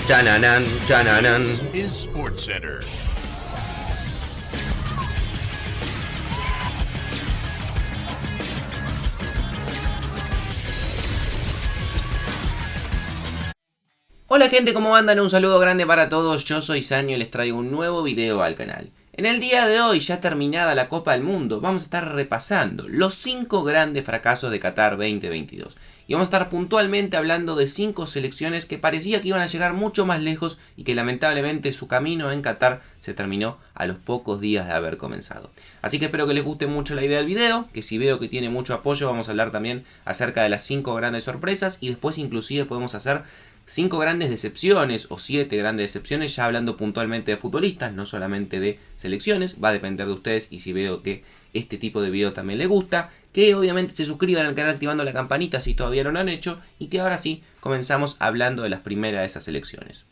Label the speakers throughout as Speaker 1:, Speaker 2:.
Speaker 1: Chananan, chananan.
Speaker 2: Is SportsCenter.
Speaker 1: Hola gente, ¿cómo andan? Un saludo grande para todos, yo soy Sanio y les traigo un nuevo video al canal. En el día de hoy, ya terminada la Copa del Mundo, vamos a estar repasando los 5 grandes fracasos de Qatar 2022. Y vamos a estar puntualmente hablando de 5 selecciones que parecía que iban a llegar mucho más lejos y que lamentablemente su camino en Qatar se terminó a los pocos días de haber comenzado. Así que espero que les guste mucho la idea del video, que si veo que tiene mucho apoyo vamos a hablar también acerca de las 5 grandes sorpresas y después inclusive podemos hacer 5 grandes decepciones o 7 grandes decepciones, ya hablando puntualmente de futbolistas, no solamente de selecciones. Va a depender de ustedes y si veo que este tipo de video también les gusta, que obviamente se suscriban al canal activando la campanita si todavía no lo han hecho y que ahora sí comenzamos hablando de las primeras de esas selecciones.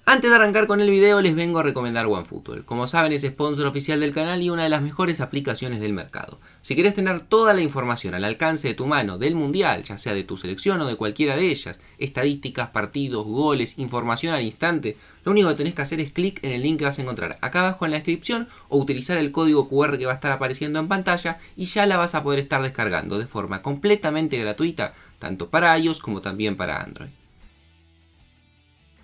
Speaker 1: Antes de arrancar con el video les vengo a recomendar OneFootball. Como saben es sponsor oficial del canal y una de las mejores aplicaciones del mercado. Si querés tener toda la información al alcance de tu mano del mundial, ya sea de tu selección o de cualquiera de ellas, estadísticas, partidos, goles, información al instante, lo único que tenés que hacer es clic en el link que vas a encontrar acá abajo en la descripción o utilizar el código QR que va a estar apareciendo en pantalla y ya la vas a poder estar descargando de forma completamente gratuita, tanto para iOS como también para Android.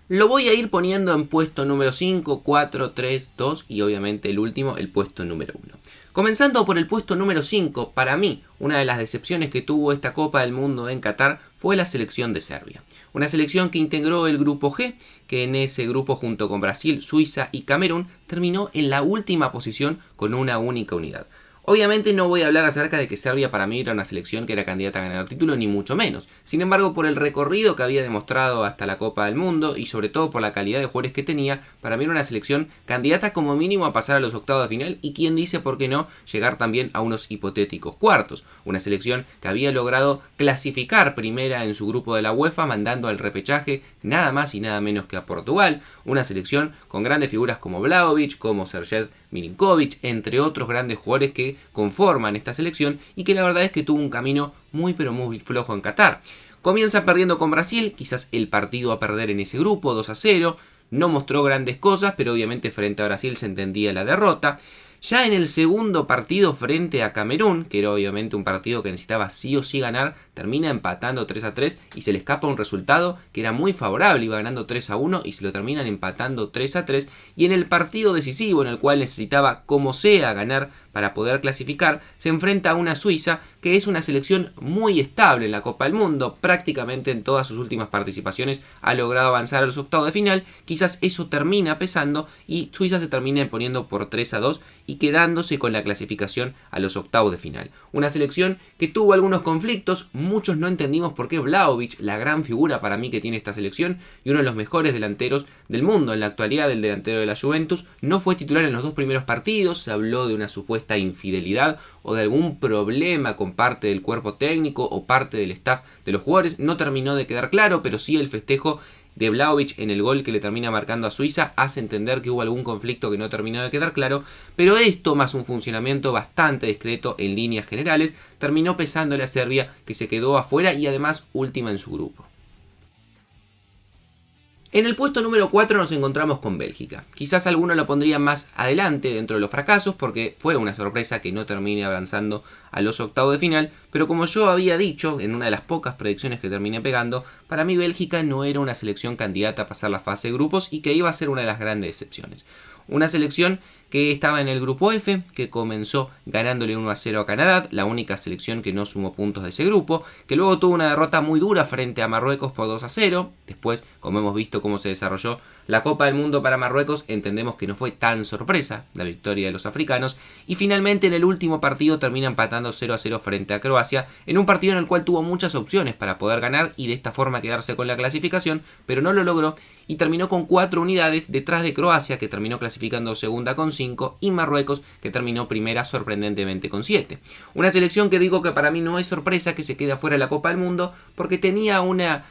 Speaker 1: Lo voy a ir poniendo en puesto número 5, 4, 3, 2 y obviamente el último, el puesto número 1. Comenzando por el puesto número 5, para mí, una de las decepciones que tuvo esta Copa del Mundo en Qatar fue la selección de Serbia. Una selección que integró el grupo G, que en ese grupo junto con Brasil, Suiza y Camerún terminó en la última posición con una única unidad. Obviamente no voy a hablar acerca de que Serbia para mí era una selección que era candidata a ganar el título, ni mucho menos. Sin embargo, por el recorrido que había demostrado hasta la Copa del Mundo y sobre todo por la calidad de jugadores que tenía, para mí era una selección candidata como mínimo a pasar a los octavos de final y quien dice por qué no llegar también a unos hipotéticos cuartos. Una selección que había logrado clasificar primera en su grupo de la UEFA mandando al repechaje nada más y nada menos que a Portugal. Una selección con grandes figuras como Vlahovic, como Sergej Milinkovic, entre otros grandes jugadores que conforman esta selección y que la verdad es que tuvo un camino muy pero muy flojo en Qatar. Comienza perdiendo con Brasil, quizás el partido a perder en ese grupo, 2-0, no mostró grandes cosas, pero obviamente frente a Brasil se entendía la derrota. Ya en el segundo partido frente a Camerún, que era obviamente un partido que necesitaba sí o sí ganar, termina empatando 3-3 y se le escapa un resultado que era muy favorable, iba ganando 3-1 y se lo terminan empatando 3-3. Y en el partido decisivo en el cual necesitaba como sea ganar para poder clasificar, se enfrenta a una Suiza que es una selección muy estable en la Copa del Mundo, prácticamente en todas sus últimas participaciones ha logrado avanzar a los octavos de final, quizás eso termina pesando y Suiza se termina imponiendo por 3-2 y quedándose con la clasificación a los octavos de final. Una selección que tuvo algunos conflictos, muchos no entendimos por qué Vlahovic, la gran figura para mí que tiene esta selección y uno de los mejores delanteros del mundo en la actualidad, el delantero de la Juventus, no fue titular en los 2 primeros partidos, se habló de una supuesta infidelidad o de algún problema con parte del cuerpo técnico o parte del staff de los jugadores, no terminó de quedar claro, pero sí el festejo de Vlahovic en el gol que le termina marcando a Suiza hace entender que hubo algún conflicto que no terminó de quedar claro, pero esto más un funcionamiento bastante discreto en líneas generales terminó pesándole a Serbia, que se quedó afuera y además última en su grupo. En el puesto número 4 nos encontramos con Bélgica. Quizás algunos lo pondrían más adelante dentro de los fracasos porque fue una sorpresa que no termine avanzando a los octavos de final, pero como yo había dicho en una de las pocas predicciones que terminé pegando, para mí Bélgica no era una selección candidata a pasar la fase de grupos y que iba a ser una de las grandes decepciones. Una selección que estaba en el grupo F, que comenzó ganándole 1-0 a Canadá, la única selección que no sumó puntos de ese grupo, que luego tuvo una derrota muy dura frente a Marruecos por 2-0. Después, como hemos visto cómo se desarrolló la Copa del Mundo para Marruecos, entendemos que no fue tan sorpresa la victoria de los africanos. Y finalmente en el último partido termina empatando 0-0 frente a Croacia, en un partido en el cual tuvo muchas opciones para poder ganar y de esta forma quedarse con la clasificación, pero no lo logró y terminó con 4 unidades detrás de Croacia, que terminó clasificando segunda con 5, y Marruecos, que terminó primera sorprendentemente con 7. Una selección que digo que para mí no es sorpresa que se quede afuera de la Copa del Mundo, porque tenía una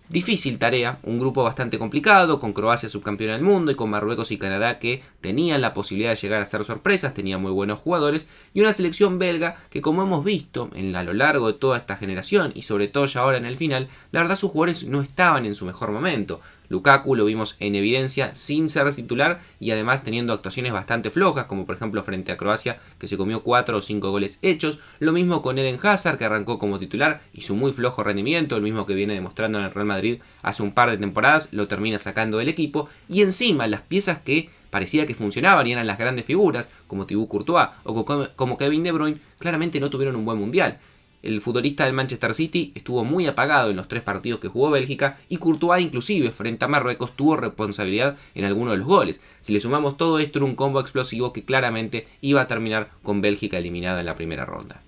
Speaker 1: difícil tarea, un grupo bastante complicado, con Croacia subcampeona del mundo y con Marruecos y Canadá que tenían la posibilidad de llegar a ser sorpresas, tenían muy buenos jugadores, y una selección belga que, como hemos visto a lo largo de toda esta generación y sobre todo ya ahora en el final, la verdad sus jugadores no estaban en su mejor momento. Lukaku lo vimos en evidencia sin ser titular y además teniendo actuaciones bastante flojas, como por ejemplo frente a Croacia, que se comió 4 o 5 goles hechos. Lo mismo con Eden Hazard, que arrancó como titular y su muy flojo rendimiento, el mismo que viene demostrando en el Real Madrid hace un par de temporadas, lo termina sacando del equipo. Y encima las piezas que parecía que funcionaban y eran las grandes figuras, como Thibaut Courtois o como Kevin De Bruyne, claramente no tuvieron un buen mundial. El futbolista del Manchester City estuvo muy apagado en los 3 partidos que jugó Bélgica y Courtois inclusive frente a Marruecos tuvo responsabilidad en alguno de los goles. Si le sumamos todo esto era un combo explosivo que claramente iba a terminar con Bélgica eliminada en la primera ronda.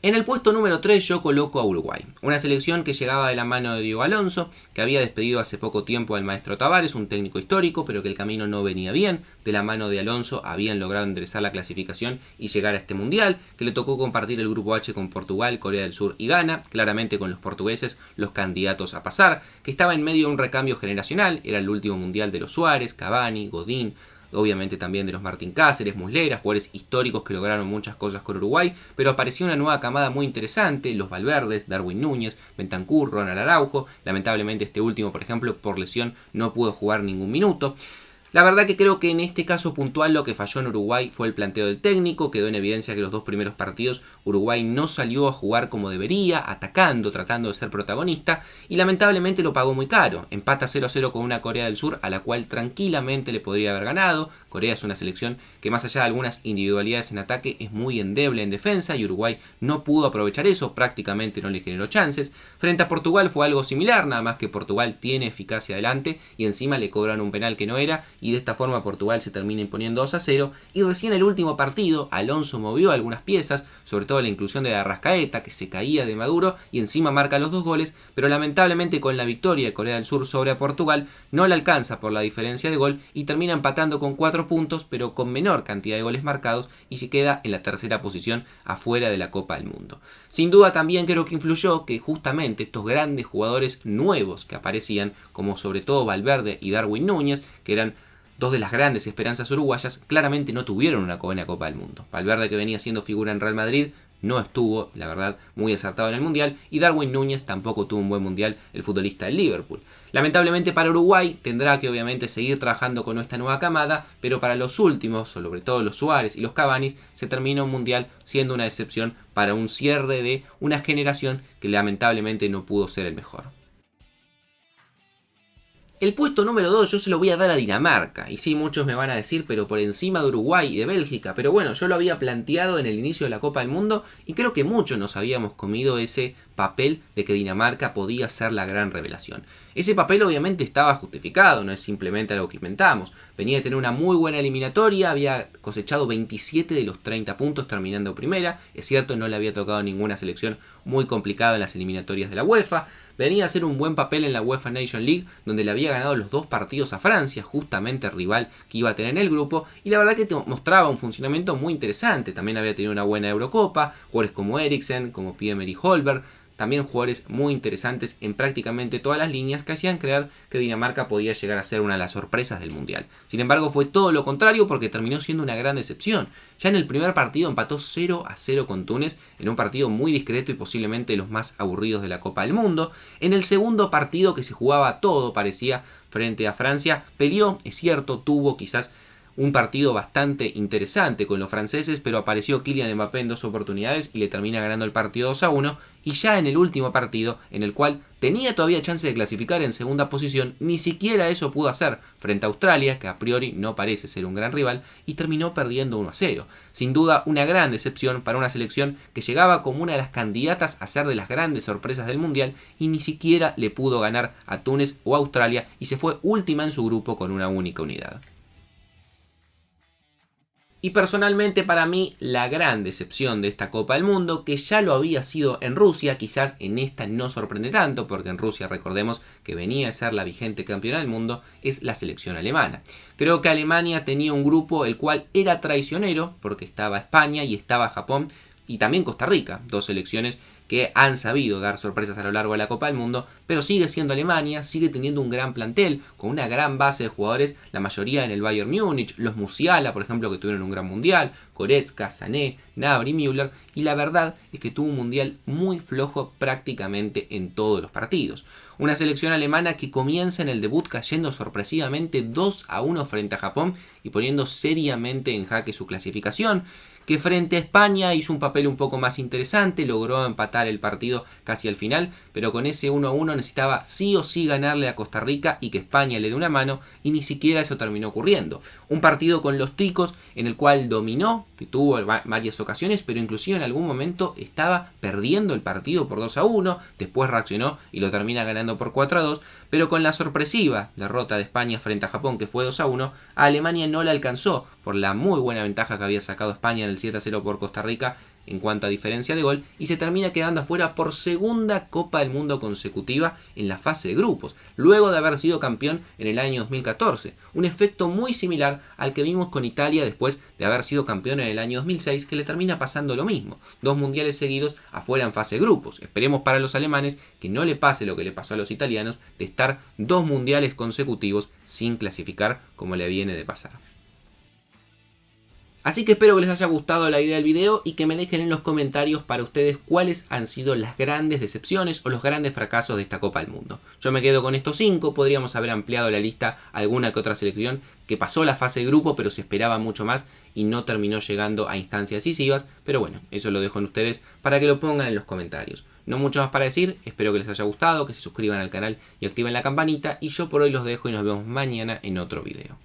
Speaker 1: En el puesto número 3 yo coloco a Uruguay, una selección que llegaba de la mano de Diego Alonso, que había despedido hace poco tiempo al maestro Tavares, un técnico histórico, pero que el camino no venía bien. De la mano de Alonso habían logrado enderezar la clasificación y llegar a este mundial, que le tocó compartir el grupo H con Portugal, Corea del Sur y Ghana, claramente con los portugueses los candidatos a pasar, que estaba en medio de un recambio generacional, era el último mundial de los Suárez, Cavani, Godín, obviamente también de los Martín Cáceres, Muslera, jugadores históricos que lograron muchas cosas con Uruguay, pero apareció una nueva camada muy interesante, los Valverdes, Darwin Núñez, Bentancur, Ronald Araujo. Lamentablemente este último, por ejemplo, por lesión no pudo jugar ningún minuto. La verdad que creo que en este caso puntual lo que falló en Uruguay fue el planteo del técnico. Quedó en evidencia que los 2 primeros partidos Uruguay no salió a jugar como debería, atacando, tratando de ser protagonista, y lamentablemente lo pagó muy caro. Empata 0-0 con una Corea del Sur a la cual tranquilamente le podría haber ganado. Corea es una selección que más allá de algunas individualidades en ataque es muy endeble en defensa y Uruguay no pudo aprovechar eso, prácticamente no le generó chances. Frente a Portugal fue algo similar, nada más que Portugal tiene eficacia adelante y encima le cobran un penal que no era, y de esta forma Portugal se termina imponiendo 2-0, y recién el último partido Alonso movió algunas piezas, sobre todo la inclusión de Arrascaeta, que se caía de Maduro y encima marca los 2 goles, pero lamentablemente con la victoria de Corea del Sur sobre Portugal no le alcanza por la diferencia de gol y termina empatando con 4 puntos, pero con menor cantidad de goles marcados, y se queda en la tercera posición afuera de la Copa del Mundo. Sin duda también creo que influyó que justamente estos grandes jugadores nuevos que aparecían, como sobre todo Valverde y Darwin Núñez, que eran 2 de las grandes esperanzas uruguayas, claramente no tuvieron una buena Copa del Mundo. Valverde, que venía siendo figura en Real Madrid, no estuvo, la verdad, muy acertado en el Mundial, y Darwin Núñez tampoco tuvo un buen Mundial, el futbolista del Liverpool. Lamentablemente para Uruguay tendrá que obviamente seguir trabajando con esta nueva camada, pero para los últimos, sobre todo los Suárez y los Cavanis, se termina un Mundial siendo una decepción para un cierre de una generación que lamentablemente no pudo ser el mejor. El puesto número 2 yo se lo voy a dar a Dinamarca, y sí, muchos me van a decir, pero por encima de Uruguay y de Bélgica, pero bueno, yo lo había planteado en el inicio de la Copa del Mundo y creo que muchos nos habíamos comido ese papel de que Dinamarca podía ser la gran revelación. Ese papel obviamente estaba justificado, no es simplemente algo que inventamos. Venía de tener una muy buena eliminatoria, había cosechado 27 de los 30 puntos terminando primera. Es cierto, no le había tocado ninguna selección muy complicada en las eliminatorias de la UEFA. Venía a hacer un buen papel en la UEFA Nation League, donde le había ganado los 2 partidos a Francia, justamente el rival que iba a tener en el grupo, y la verdad que mostraba un funcionamiento muy interesante. También había tenido una buena Eurocopa, jugadores como Eriksen, como Pierre-Emerick Højbjerg, también jugadores muy interesantes en prácticamente todas las líneas que hacían creer que Dinamarca podía llegar a ser una de las sorpresas del Mundial. Sin embargo, fue todo lo contrario porque terminó siendo una gran decepción. Ya en el primer partido empató 0-0 con Túnez, en un partido muy discreto y posiblemente los más aburridos de la Copa del Mundo. En el segundo partido, que se jugaba todo, parecía, frente a Francia, peleó, es cierto, tuvo quizás un partido bastante interesante con los franceses, pero apareció Kylian Mbappé en 2 oportunidades y le termina ganando el partido 2-1. Y ya en el último partido, en el cual tenía todavía chance de clasificar en segunda posición, ni siquiera eso pudo hacer frente a Australia, que a priori no parece ser un gran rival, y terminó perdiendo 1-0. Sin duda una gran decepción para una selección que llegaba como una de las candidatas a ser de las grandes sorpresas del Mundial y ni siquiera le pudo ganar a Túnez o Australia y se fue última en su grupo con una única unidad. Y personalmente para mí la gran decepción de esta Copa del Mundo, que ya lo había sido en Rusia, quizás en esta no sorprende tanto, porque en Rusia recordemos que venía a ser la vigente campeona del mundo, es la selección alemana. Creo que Alemania tenía un grupo el cual era traicionero, porque estaba España y estaba Japón, y también Costa Rica, dos selecciones que han sabido dar sorpresas a lo largo de la Copa del Mundo, pero sigue siendo Alemania, sigue teniendo un gran plantel, con una gran base de jugadores, la mayoría en el Bayern Múnich, los Musiala, por ejemplo, que tuvieron un gran mundial, Goretzka, Sané, Gnabry, Müller, y la verdad es que tuvo un mundial muy flojo prácticamente en todos los partidos. Una selección alemana que comienza en el debut cayendo sorpresivamente 2-1 frente a Japón y poniendo seriamente en jaque su clasificación, que frente a España hizo un papel un poco más interesante, logró empatar el partido casi al final, pero con ese 1-1 necesitaba sí o sí ganarle a Costa Rica y que España le dé una mano, y ni siquiera eso terminó ocurriendo. Un partido con los ticos en el cual dominó, que tuvo varias ocasiones, pero inclusive en algún momento estaba perdiendo el partido por 2-1, después reaccionó y lo termina ganando por 4-2, pero con la sorpresiva derrota de España frente a Japón, que fue 2-1, a Alemania no la alcanzó por la muy buena ventaja que había sacado España en el 7-0 por Costa Rica en cuanto a diferencia de gol, y se termina quedando afuera por segunda Copa del Mundo consecutiva en la fase de grupos, luego de haber sido campeón en el año 2014, un efecto muy similar al que vimos con Italia después de haber sido campeón en el año 2006, que le termina pasando lo mismo, 2 mundiales seguidos afuera en fase de grupos. Esperemos para los alemanes que no le pase lo que le pasó a los italianos, de estar 2 mundiales consecutivos sin clasificar como le viene de pasar. Así que espero que les haya gustado la idea del video y que me dejen en los comentarios para ustedes cuáles han sido las grandes decepciones o los grandes fracasos de esta Copa del Mundo. Yo me quedo con estos 5, podríamos haber ampliado la lista a alguna que otra selección que pasó la fase de grupo pero se esperaba mucho más y no terminó llegando a instancias decisivas, pero bueno, eso lo dejo en ustedes para que lo pongan en los comentarios. No mucho más para decir, espero que les haya gustado, que se suscriban al canal y activen la campanita, y yo por hoy los dejo y nos vemos mañana en otro video.